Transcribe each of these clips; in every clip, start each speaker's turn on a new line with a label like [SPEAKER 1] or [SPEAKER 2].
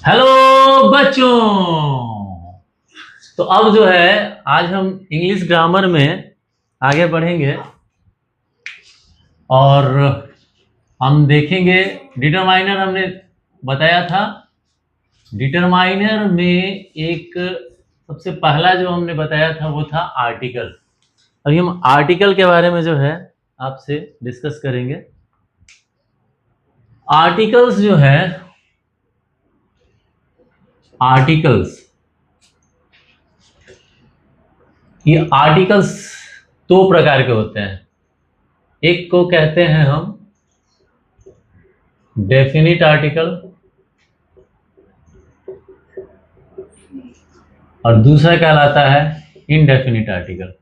[SPEAKER 1] Hello बच्चों। तो अब जो है आज हम इंग्लिश ग्रामर में आगे बढ़ेंगे और हम देखेंगे डिटरमाइनर हमने बताया था। डिटरमाइनर में एक सबसे पहला जो हमने बताया था वो था आर्टिकल। अभी हम आर्टिकल के बारे में जो है आपसे डिस्कस करेंगे। आर्टिकल्स जो है आर्टिकल्स ये आर्टिकल्स दो प्रकार के होते हैं। एक को कहते हैं हम डेफिनिट आर्टिकल और दूसरा कहलाता है इनडेफिनिट आर्टिकल।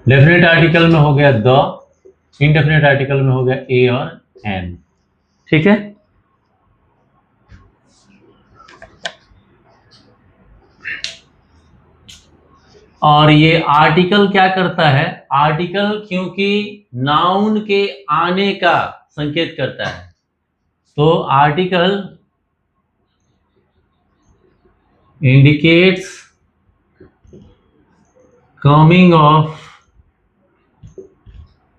[SPEAKER 1] डेफिनिट आर्टिकल में हो गया द, इनडेफिनिट आर्टिकल में हो गया ए और एन। ठीक है। और ये आर्टिकल क्या करता है? आर्टिकल क्योंकि नाउन के आने का संकेत करता है, तो article indicates coming of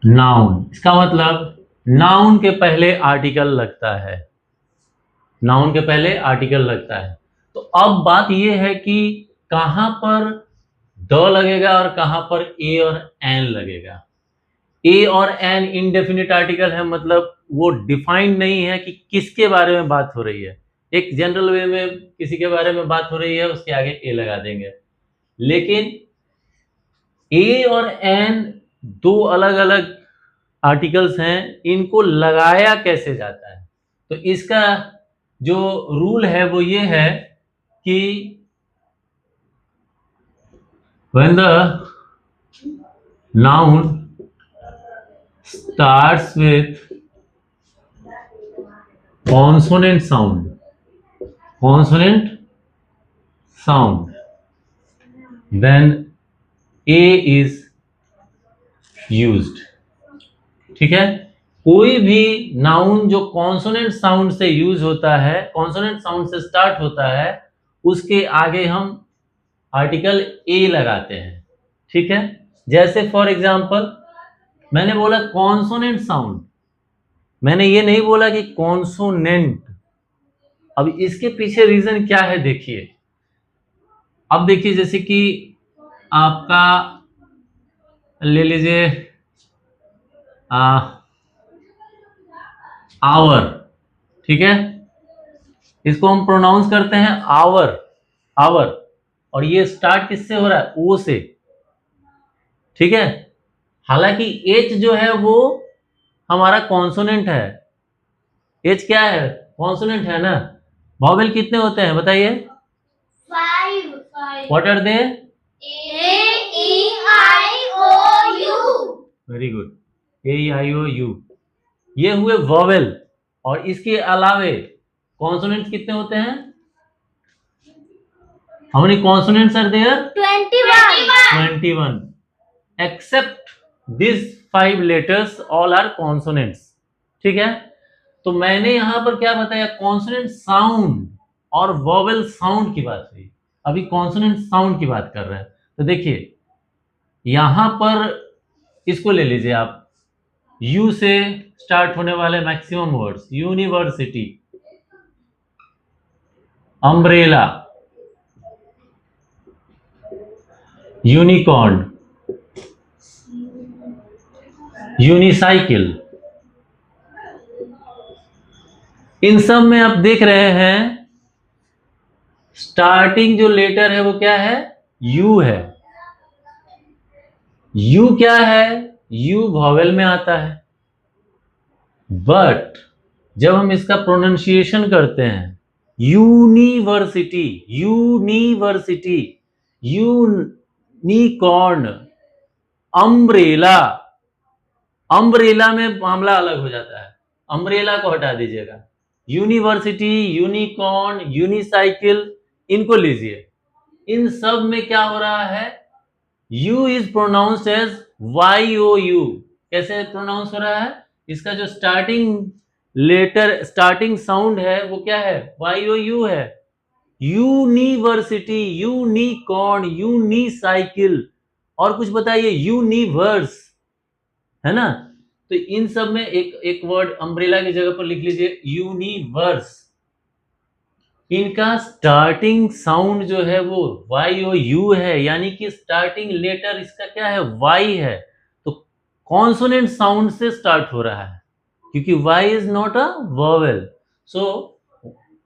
[SPEAKER 1] noun. इसका मतलब नाउन के पहले आर्टिकल लगता है, नाउन के पहले आर्टिकल लगता है। तो अब बात यह है कि कहां पर द लगेगा और कहां पर ए और एन लगेगा। ए और एन इनडेफिनिट आर्टिकल है, मतलब वो डिफाइंड नहीं है कि किसके बारे में बात हो रही है। एक जनरल वे में किसी के बारे में बात हो रही है, उसके आगे ए लगा देंगे। लेकिन ए और एन दो अलग अलग आर्टिकल्स हैं, इनको लगाया कैसे जाता है? तो इसका जो रूल है वो ये है कि when the noun starts with consonant sound, then A is used। ठीक है। कोई भी नाउन जो कॉन्सोनेंट साउंड से यूज होता है, कॉन्सोनेंट साउंड से स्टार्ट होता है, उसके आगे हम आर्टिकल ए लगाते हैं। ठीक है। जैसे फॉर एग्जांपल मैंने बोला कॉन्सोनेंट साउंड, मैंने ये नहीं बोला कि कॉन्सोनेंट। अब इसके पीछे रीजन क्या है देखिए। अब देखिए जैसे कि आपका ले लीजिए आवर। ठीक है। इसको हम प्रोनाउंस करते हैं आवर, आवर, और ये स्टार्ट किससे हो रहा है? ओ से। ठीक है। हालांकि एच जो है वो हमारा कॉन्सोनेंट है। एच क्या है? कॉन्सोनेंट है ना। वॉवेल कितने होते हैं बताइए?
[SPEAKER 2] 5।
[SPEAKER 1] What are they?
[SPEAKER 2] A, E, I, O, U।
[SPEAKER 1] Very good. A E I O U, ये हुए वॉवेल। और इसके अलावे कॉन्सोनेंट्स कितने होते हैं? How many consonants are there? 21। Except this 5 letters all are consonants. ठीक है। तो मैंने यहां पर क्या बताया? कॉन्सोनेंट साउंड और वॉवेल साउंड की बात हुई। अभी कॉन्सोनेंट साउंड की बात कर रहे हैं। तो देखिए यहां पर इसको ले लीजिए आप, यू से स्टार्ट होने वाले maximum words, university, umbrella, unicorn, unicycle. इन सब में आप देख रहे हैं स्टार्टिंग जो लेटर है वो क्या है? यू है। यू क्या है? यू वॉवेल में आता है। बट जब हम इसका प्रोनाउंसिएशन करते हैं university, university, unicorn, umbrella, umbrella में मामला अलग हो जाता है। अम्ब्रेला को हटा दीजिएगा। यूनिवर्सिटी, यूनिकॉर्न, यूनिसाइकिल, इनको लीजिए। इन सब में क्या हो रहा है? U is pronounced as Y O U. कैसे प्रोनाउंस हो रहा है? इसका जो स्टार्टिंग साउंड है वो क्या है? YOU है। यूनिवर्सिटी, यूनिकॉर्न, यूनिसाइकिल, और कुछ बताइए? यूनिवर्स, है ना? तो इन सब में एक वर्ड अम्ब्रेला की जगह पर लिख लीजिए यूनिवर्स। इनका स्टार्टिंग साउंड जो है वो YOU है, यानी कि स्टार्टिंग लेटर इसका क्या है? Y है। तो कॉन्सोनेंट साउंड से स्टार्ट हो रहा है, क्योंकि Y is not a vowel. So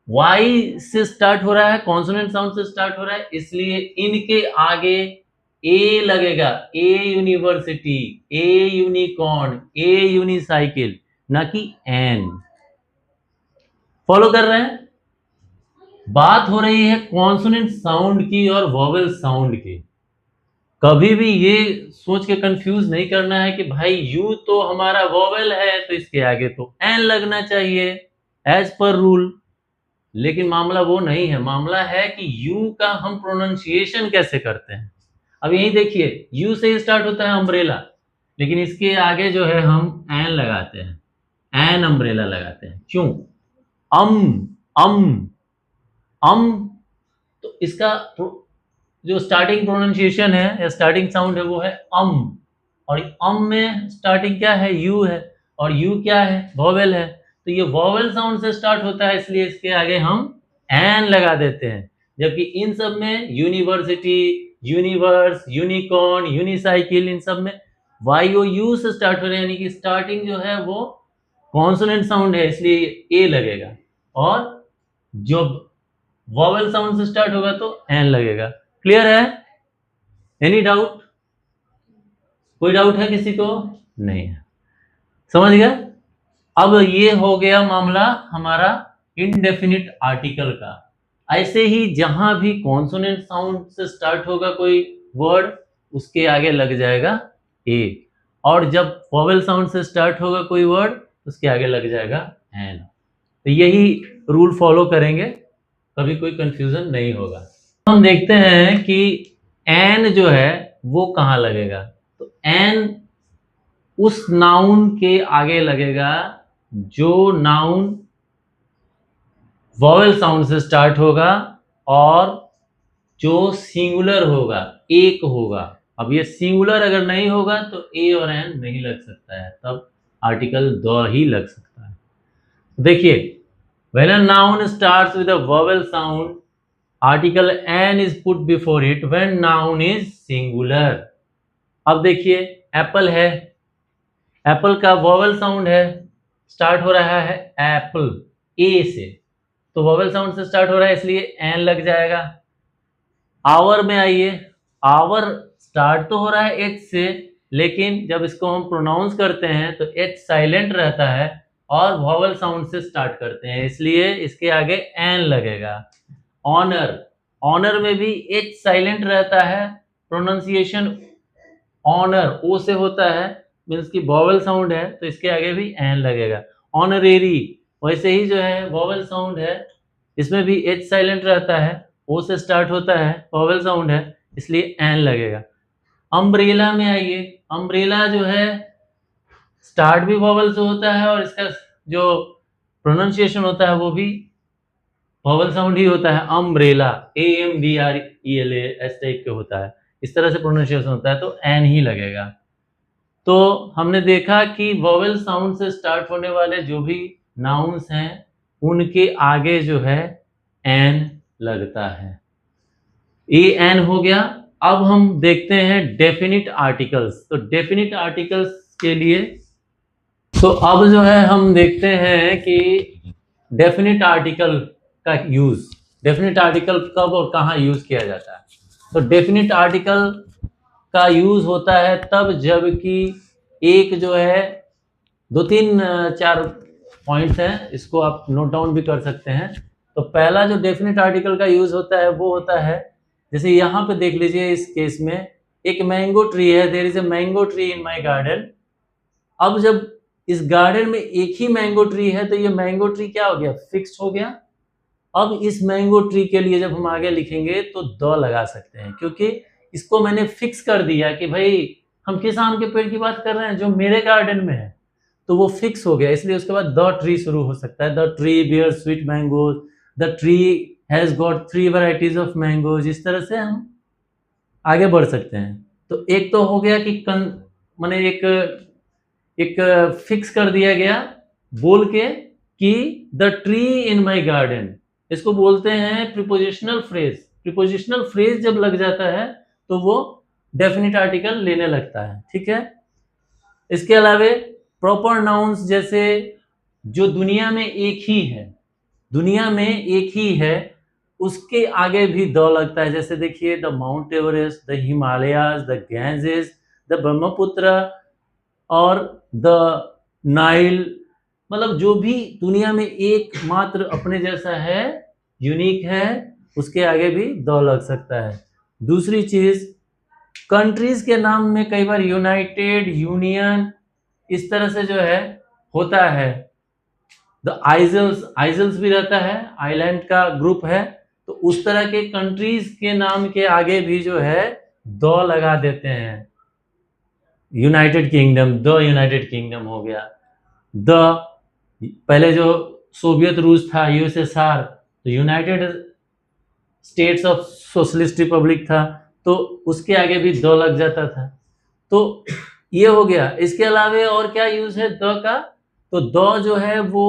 [SPEAKER 1] Y से स्टार्ट हो रहा है, कॉन्सोनेंट साउंड से स्टार्ट हो रहा है, इसलिए इनके आगे ए लगेगा। ए यूनिवर्सिटी, ए यूनिकॉर्न, ए यूनिसाइकिल, ना कि एन। फॉलो कर रहे हैं? बात हो रही है कॉन्सोनेंट साउंड की और वोवेल साउंड की। कभी भी ये सोच के कंफ्यूज नहीं करना है कि भाई यू तो हमारा वोवेल है तो इसके आगे तो एन लगना चाहिए एज पर रूल। लेकिन मामला वो नहीं है, मामला है कि यू का हम प्रोनाउंसिएशन कैसे करते हैं। अब यही देखिए, यू से ही स्टार्ट होता है अम्ब्रेला, लेकिन इसके आगे जो है हम एन लगाते हैं, एन अम्ब्रेला लगाते हैं। क्यों? अम तो इसका जो स्टार्टिंग प्रोनाउंसिएशन है या स्टार्टिंग साउंड है वो है अम, और अम में स्टार्टिंग क्या है? यू है, और यू क्या है? वोवेल है। तो ये वोवेल साउंड से स्टार्ट होता है, इसलिए इसके आगे हम एन लगा देते हैं। जबकि इन सब में यूनिवर्सिटी, यूनिवर्स, यूनिकॉर्न, यूनिसाइकिल, इन सब में YOU से स्टार्ट हो रहे हैं, यानी कि स्टार्टिंग जो है वो कॉन्सोनेंट साउंड है, इसलिए ए लगेगा। और जब वोवेल साउंड से स्टार्ट होगा तो एन लगेगा। क्लियर है? Any doubt? कोई डाउट है किसी को? नहीं है। समझ गया? अब ये हो गया मामला हमारा इनडेफिनिट आर्टिकल का। ऐसे ही जहां भी कॉन्सोनेंट साउंड से स्टार्ट होगा कोई वर्ड, उसके आगे लग जाएगा ए, और जब वोवेल साउंड से स्टार्ट होगा कोई वर्ड, उसके आगे लग जाएगा एन। तो यही रूल फॉलो करेंगे, कभी कोई कंफ्यूजन नहीं होगा। हम देखते हैं कि एन जो है वो कहाँ लगेगा। तो एन उस नाउन के आगे लगेगा जो नाउन वोवेल साउंड से स्टार्ट होगा और जो सिंगुलर होगा, एक होगा। अब ये सिंगुलर अगर नहीं होगा तो ए और एन नहीं लग सकता है, तब आर्टिकल द ही लग सकता है। देखिए, when a noun starts with a vowel sound, article n is put before it when noun is singular। अब देखिए, एप्पल है, एप्पल का वोवेल साउंड है, स्टार्ट हो रहा है एप्पल, ए से, तो वोवेल साउंड से स्टार्ट हो रहा है, इसलिए एन लग जाएगा। आवर में आइए, आवर स्टार्ट तो हो रहा है एच से, लेकिन जब इसको हम प्रोनाउंस करते हैं तो एच साइलेंट रहता है और वोवेल साउंड से स्टार्ट करते हैं, इसलिए इसके आगे एन लगेगा। ऑनर, ऑनर में भी एच साइलेंट रहता है, प्रोनाउंसिएशन ऑनर ओ से होता है, मीन्स की वोवेल साउंड है, तो इसके आगे भी एन लगेगा। ऑनरेरी, वैसे ही जो है वोवेल साउंड है, इसमें भी एच साइलेंट रहता है, ओ से स्टार्ट होता है, वोवेल साउंड है, इसलिए एन लगेगा। अम्ब्रेला में आइए, अम्ब्रेला जो है स्टार्ट भी वोवेल से होता है और इसका जो प्रोनाउंसिएशन होता है वो भी वोवेल साउंड ही होता है। अम्ब्रेला, AMBRELA इस टाइप के होता है, इस तरह से प्रोनाउंसिएशन होता है, तो एन ही लगेगा। तो हमने देखा कि वोवेल साउंड से स्टार्ट होने वाले जो भी नाउन्स हैं उनके आगे जो है एन लगता है। एन हो गया। अब हम देखते हैं डेफिनिट आर्टिकल्स। तो डेफिनिट आर्टिकल्स के लिए तो अब जो है हम देखते हैं कि डेफिनिट आर्टिकल का यूज, डेफिनिट आर्टिकल कब और कहाँ यूज किया जाता है। तो डेफिनिट आर्टिकल का यूज होता है तब जब कि एक जो है, दो तीन चार पॉइंट्स हैं, इसको आप नोट डाउन भी कर सकते हैं। तो पहला जो डेफिनिट आर्टिकल का यूज होता है वो होता है, जैसे यहाँ पे देख लीजिए, इस केस में एक मैंगो ट्री है, there is a mango tree in my garden. अब जब इस गार्डन में एक ही मैंगो ट्री है तो ये मैंगो ट्री क्या हो गया? फिक्स्ड हो गया। अब इस मैंगो ट्री के लिए जब हम आगे लिखेंगे तो द लगा सकते हैं, क्योंकि इसको मैंने फिक्स कर दिया कि भाई हम किस आम के पेड़ की बात कर रहे हैं? जो मेरे गार्डन में है, तो वो फिक्स हो गया, इसलिए उसके बाद द ट्री शुरू हो सकता है। The tree bear sweet mangoes, the tree has got 3 varieties of mangoes. इस तरह से हम आगे बढ़ सकते हैं। तो एक तो हो गया कि माने एक फिक्स कर दिया गया बोल के कि the tree in my garden, इसको बोलते हैं प्रीपोजिशनल फ्रेज। प्रीपोजिशनल फ्रेज जब लग जाता है तो वो डेफिनेट आर्टिकल लेने लगता है, ठीक है। इसके अलावे प्रॉपर नाउन्स, जैसे जो दुनिया में एक ही है, दुनिया में एक ही है, उसके आगे भी द लगता है। जैसे देखिए, the mount Everest, the Himalayas, the Ganges, the Brahmaputra और द नाइल, मतलब जो भी दुनिया में एकमात्र अपने जैसा है, यूनिक है, उसके आगे भी द लग सकता है। दूसरी चीज, कंट्रीज के नाम में कई बार यूनाइटेड, यूनियन, इस तरह से जो है होता है। द आइजल्स, आइजल्स भी रहता है, आइलैंड का ग्रुप है, तो उस तरह के कंट्रीज के नाम के आगे भी जो है द लगा देते हैं। United kingdom, the United kingdom हो गया। द पहले जो सोवियत रूस था, यूएसएसआर, तो United states of socialist Republic था, तो उसके आगे भी द लग जाता था। तो ये हो गया। इसके अलावे और क्या यूज है द का? तो द जो है वो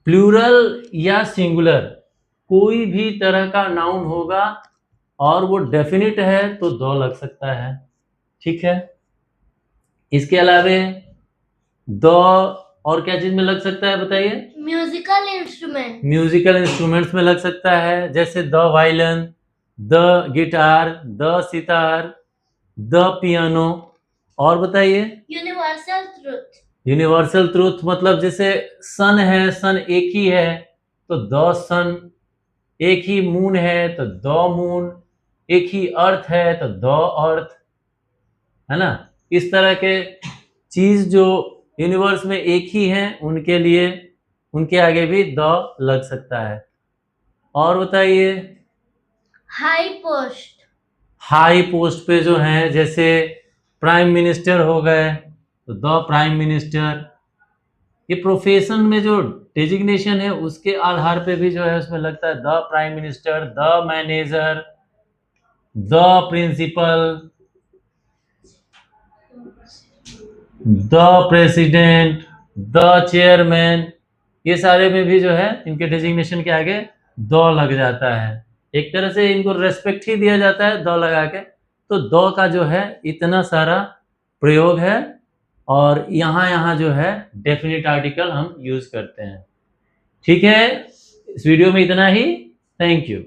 [SPEAKER 1] प्लूरल या सिंगुलर कोई भी तरह का नाउन होगा और वो डेफिनिट है तो द लग सकता है, ठीक है। इसके अलावे द और क्या चीज में लग सकता है बताइए?
[SPEAKER 2] म्यूजिकल इंस्ट्रूमेंट,
[SPEAKER 1] म्यूजिकल इंस्ट्रूमेंट्स में लग सकता है, जैसे the violin, the guitar, the sitar, the piano. और बताइए?
[SPEAKER 2] यूनिवर्सल ट्रुथ,
[SPEAKER 1] यूनिवर्सल ट्रूथ मतलब जैसे सन है, सन एक ही है तो द सन, एक ही मून है तो द मून, एक ही अर्थ है तो द अर्थ, है ना। इस तरह के चीज जो यूनिवर्स में एक ही हैं उनके लिए, उनके आगे भी द लग सकता है। और बताइए?
[SPEAKER 2] हाई पोस्ट,
[SPEAKER 1] हाई पोस्ट पे जो है, जैसे प्राइम मिनिस्टर हो गए तो द प्राइम मिनिस्टर। ये प्रोफेशन में जो डेजिग्नेशन है उसके आधार पे भी जो है उसमें लगता है the prime minister, the manager, the principal, the president, the chairman, ये सारे में भी जो है इनके डेजिग्नेशन के आगे द लग जाता है। एक तरह से इनको रेस्पेक्ट ही दिया जाता है द लगा के। तो द का जो है इतना सारा प्रयोग है और यहाँ जो है डेफिनेट आर्टिकल हम यूज करते हैं, ठीक है। इस वीडियो में इतना ही। Thank you.